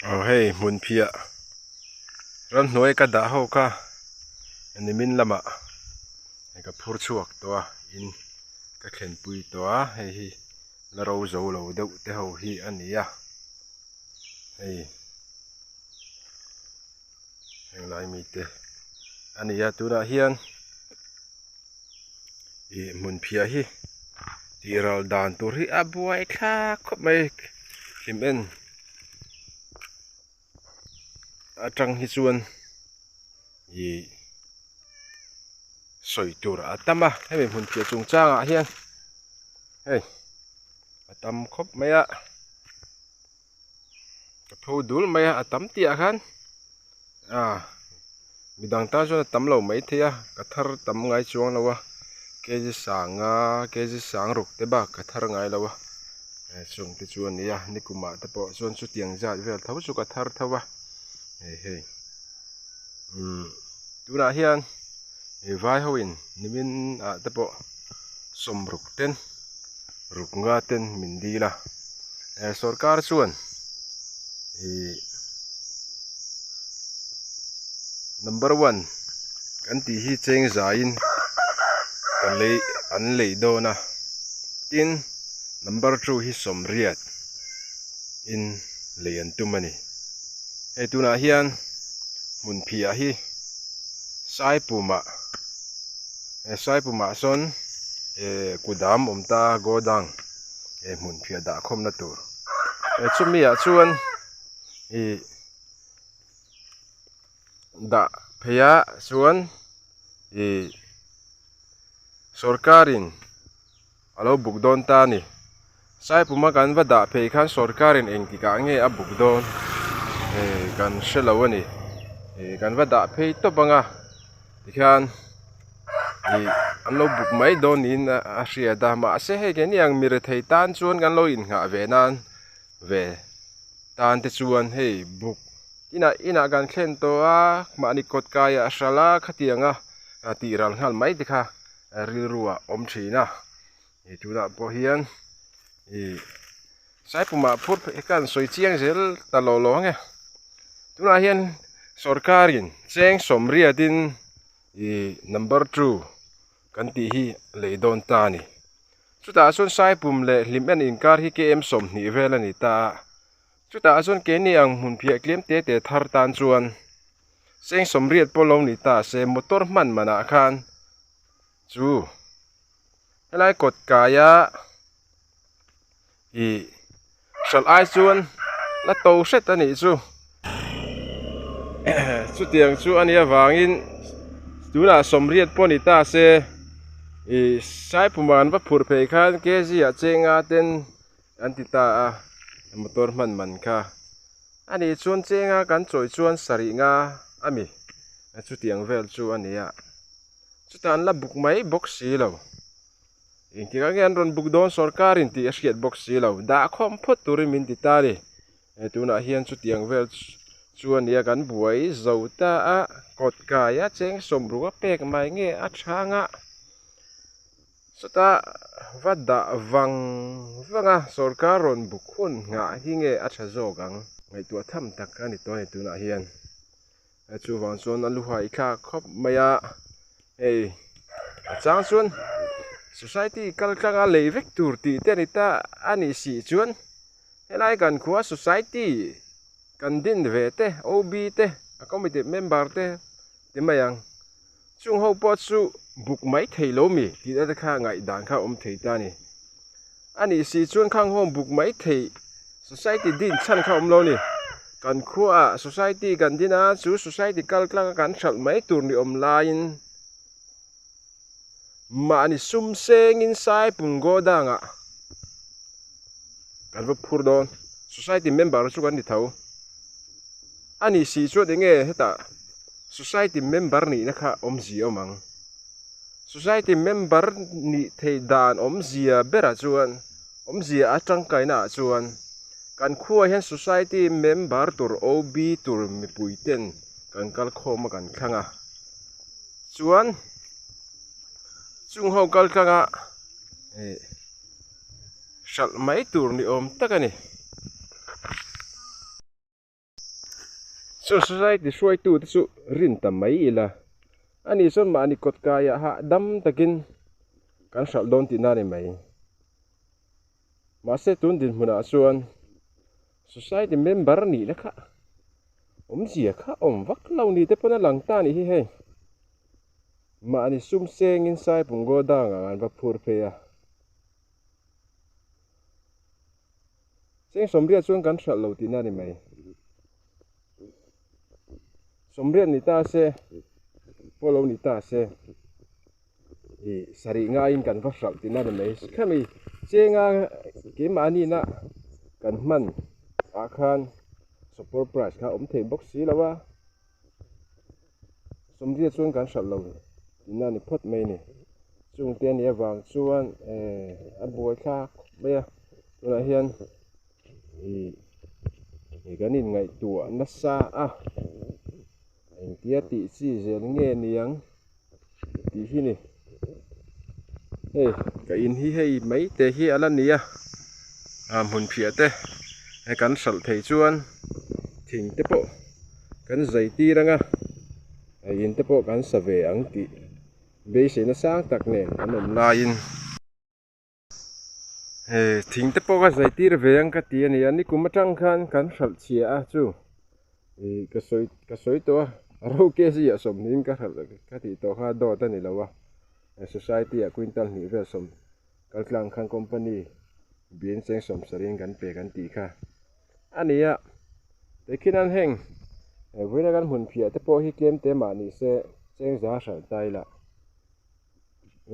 Oh hey mun phia ram noi ka da ho ka ani min lama ka phur chuak to in ka khen pui to hei hi la ro zo lo deuh te ho hi ania hei heng lai mi te ania tura hian I mun phia hi tiral dan tur hi abuai kha khop mai himen atang hi chuan I soi tur atama hei mun phia chung changa hian hei atam khop maya ka pho dul maya atam tia khan midang ta chuan atam lo mai thia ka thar tam ngai chuang lawa keji sang ruk te ba ka thar ngai lawa chung te chuan nia nikuma te po chuan chu tiang zat vel tho chu ka thar thawa hei tuna hian vai hoin nimin te po som ruk ten ruk nga ten min dila sarkar chuan number 1 kan ti hi cheng zain kan lei an lei do na tin number 2 hi somriat in leian tumani tuna hian mun phia hi sai puma son kudam omta godang mun phia da khom na tur chumia chuan da phaya chuan sarkarin alo bukdon ta ni sai puma kan va da phei khan sarkarin engki ka nge a bukdon kan shelawani kan va da phei to banga tikhan anlo buk mai don in a hria da ma se he ke niang mir thei tan chuan kan lo in nga ve nan ve tan te chuan hei buk ina gan khen to a mani kot kaya shala khatianga ti ral ngal mai tikha rilruwa om thina tuna po hian sai puma phur kan soi chiang zel ta lo lo nge tuna hian sarkarin cheng somria din number 2 kan ti hi leidon ta ni chuta sun sai pum le limen inkar hi ke em som ni vel ani ta chuta sun ke ni ang hun phia klem te thar tan chuan cheng somriat polong ni ta se motor man mana khan chu helai kot kaya sal ai chuan la to set ani chu chu tiang chu ania wangin tuna somriat poni ta se sai puman va phur phei khan ke ji a chenga ten antita a motor man kha ani chuan chenga kan choi chuan sari nga ami chu tiang vel chu ania chutan la buk mai box si lo inti ka ngan ron buk don sarkarin ti asiat box si lo da khom phot turin min ti ta ni tuna hian chu tiang vel chuan nia kan buai zota a kot kaya cheng somruwa pek mai nge a thanga sota vada vanga sarkar ron bukhun nga hi nge a tha zogang ngai tu tham tak ani to ni tuna hian chu wang chon alu hai kha khop maya chang chuan society kalkanga leivek tur ti te ni ta ani si chuan helai kan khuwa society kan din ve te ob te committee member te timayang chung ho po chu buk mai thei lo mi ti da kha ngai dan kha thei ta ni ani si chuan khang hom buk mai thei society din chan kha lo ni kan khuwa society kan dina chu society kalklang kan thal mai tur ni lain ma ni sum seng in sai pum godanga kan va phur don society member chu kan ni thau ani si chu de nge heta society member ni na kha omzi omang society member ni thei dan omzia bera chuan omzia atang kaina chuan kan khuwa hian society member tur ob tur mi puiten kan kal khoma kan khanga chuan chung ho kal khanga sal mai tur ni om takani society suai tu te su rin tam mai ila ani son ma ani kot kaya ha dam takin kan sal don ti na ni mai ma se tun din huna chuan society member ni la kha zia kha vak lau ni te pona lang ta ni hi hei ma ani sum seng in sai pung go da nga an va phur phe ya seng somria chuan kan sal lo ti na ni mai somria ni ta se polo ni ta se sari nga in kan va sal ti na ni mai khami chenga ke ma ni na kan man akhan support price kha thei box si lawa somria chuan kan sal lo ina ni phot mai ni chung te ni awang chuan a boi kha bia tuna hian ganin ngai tua na sa a eng tia ti chi zel nge niang ti hi ni ka in hi hei mai te hi ala nia mun phia te kan sal thei chuan thing te po kan zai ti ranga in te po kan sa ve ang ti be se na sang tak ne an om la in thing te po ka zai ti re ve ang ka ti ani ani kum atang khan kan sal chia a chu ka soi to ro ke si a som nin ka sal ka ti to ha do ta ni lawa society a quintal ni ve som kalklang khan company bin cheng som sarin kan pe kan ti kha ania te khinan heng vina kan mun phia te po hi kem te ma ni se cheng za sal tai la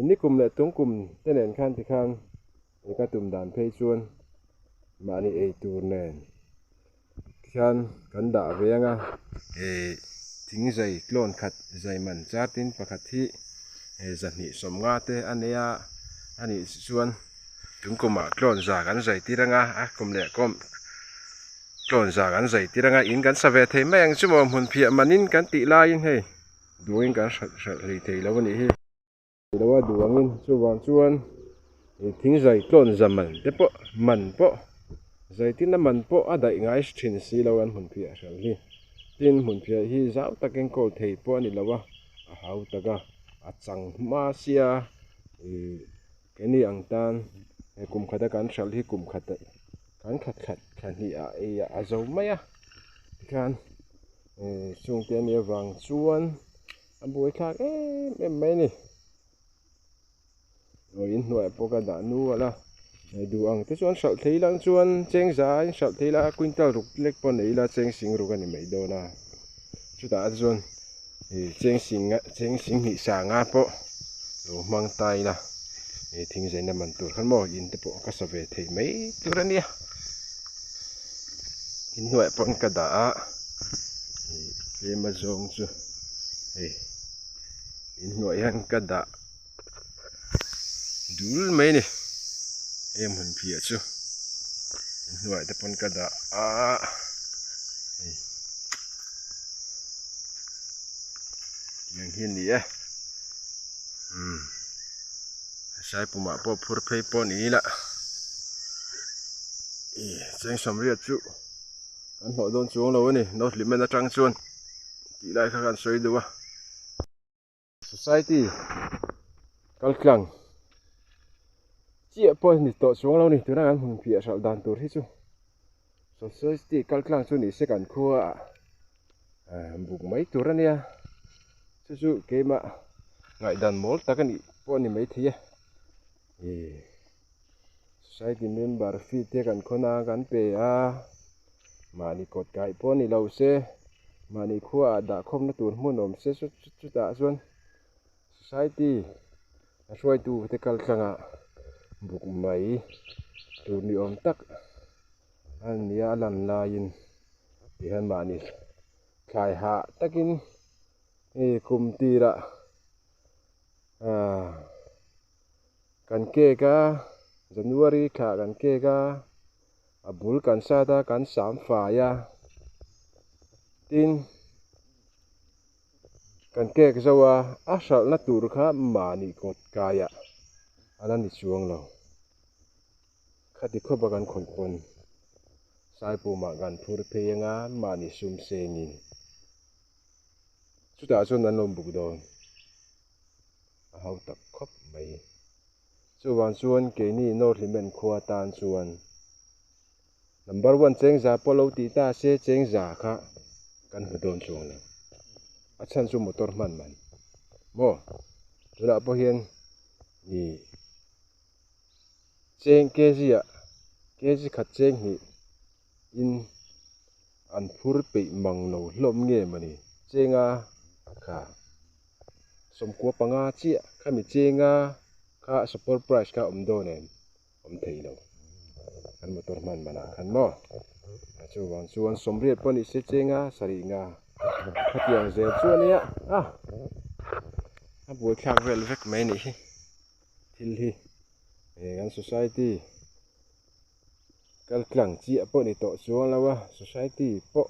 ni kum le tung kum te nen khan ti khan ka tum dan phei chuan ma ni ei tur nen khan kan da venga thing zai klon khat zai man chartin pakhat hi zani som nga te ania ani chuan tung kuma klon za kan zai tiranga a kum le kom klon za kan zai tiranga in kan save thei meng chumo mun phia manin kan ti la in hei duin kan ri thei lo ni hi lawa duangin chuwang chuan thing zai klon zaman te po man po zai tin man po a dai ngai thin si lo an mun phia sal hi tin mun phia hi zau taken kol thei po ani lawa a hau taka a chang ma sia keni ang tan kum khata kan sal hi kum khata kan khat khan hi a zo maya khan chung te ni wang chuan a boi kha em mai ni rồi in nuôi poka đã nu ala du ang te chuan sal thei lang chuan cheng za in sal thei la quintal ruk lek pon nei la cheng sing ruk ani mai do na chu ta chuan cheng sing hi sa nga po lo mang tai la thing zai na man tur khan mo in te po ka sa ve thei mai turania in nuôi pon ka da ke ma zong chu in nuôi han ka da dul mai ni em hun phia chu nuai te pon ka da yang hin ni sai puma po phur phei po ni la cheng som ria chu an ho don chuang lo ni no limen atang chuan ti lai kha kan soi duwa society kalklang chia po ni to chuang lo ni tura kan hun phia sal dan tur hi chu society kalklang chu ni se kan khua buk mai tur ania chu ke ma ngai dan mol ta kan po ni mai thia society member fee te kan khona kan pe mani kot kai po ni lo se mani khua da khom na tur hmunom se chu ta chuan society a hruai tu te kalklanga buk mai tur ni om tak an nia lan lain han mani khai ha takin kum tira kan ke ka January kha kan ke ka abul kan sa ta kan sam fa ya tin kan ke zawa a sal na tur kha mani kot kaya ala ni chuang lo khati khoba kan khon pon sai pu ma gan phur pheyanga mani sum sengin ta chuan an lom buk dawn a ho tak khop mai chuwan chuan ke ni no hlimen khua tan chuan number 1 chengza polo ti ta se chengza kha kan hu dawn chuang lo a chan chu motor man mo tuna po hian ni cheng kg khat cheng hi in an phur pe mang lo hlom nge mani chenga kha somkua panga chia khami chenga kha support price kha dawn em thei lo kan motor man mana khan mo chuwan chuan somriat poni se chenga sari nga khatiang zel chuan ya a buai thak vel vek mai ni hi thil hi an society kal klang chi a poni to chuan lawa society po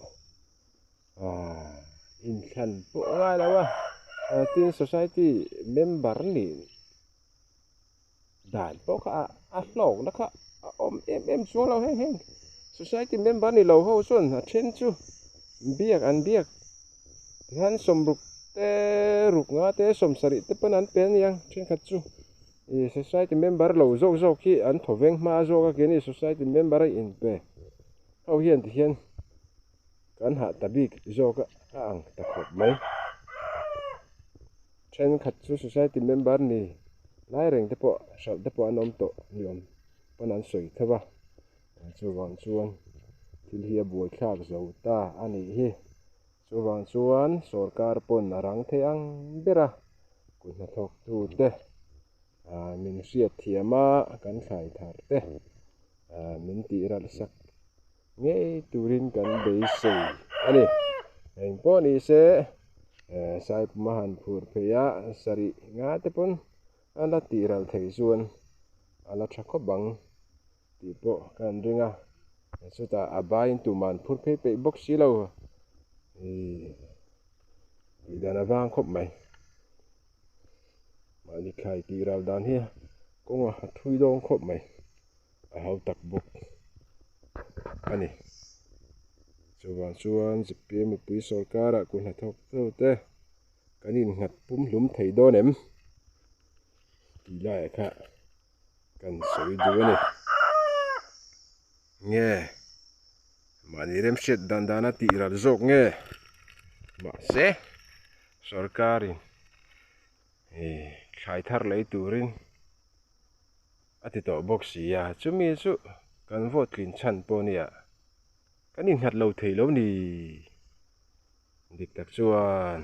in khan po ngai lawa tin society member ni dan po kha a hlok na kha om em chuan lo heng society member ni lo ho chuan a then chu biak an biak han somruk te ruk nga te som sari te panan pen yang then khat chu society member lo zok khi an thoveng ma zo ka ke ni society member in pe ho hian ti hian kan ha tabik zo ka ang ta khop mai then khat chu society member ni lai reng te po sal te po anom to ni om panan soi thawa chuwan chuan thil hi a buai thlak zo ta ani hi chuwan chuan sarkar pon arang the ang bera kun na thok tu te min hriat thiama kan khai thar te min ti ral sak nge turin kan bei sei ani eng po ni se sai mahan phur pheya sari nga te pon ala ti ral thei chuan ala thakho bang ti po kan ringa chuta abain tu man phur phe pe box si lo dan awang khop mai mani khai ti ral dan hi konga thui dong khop mai a hau tak buk ani chuwan chuan gpm pui sarkar a kun thok tu te kanin ngat pum hlum thei dawn em ti lai kha kan soi du ani nge mani rem set dan dana ti ral zok nge ma se sarkarin khai thar lei turin ati to box ya chumi chu kan vote kin chan po nia kanin hat lo thei lo ni dik tak chuan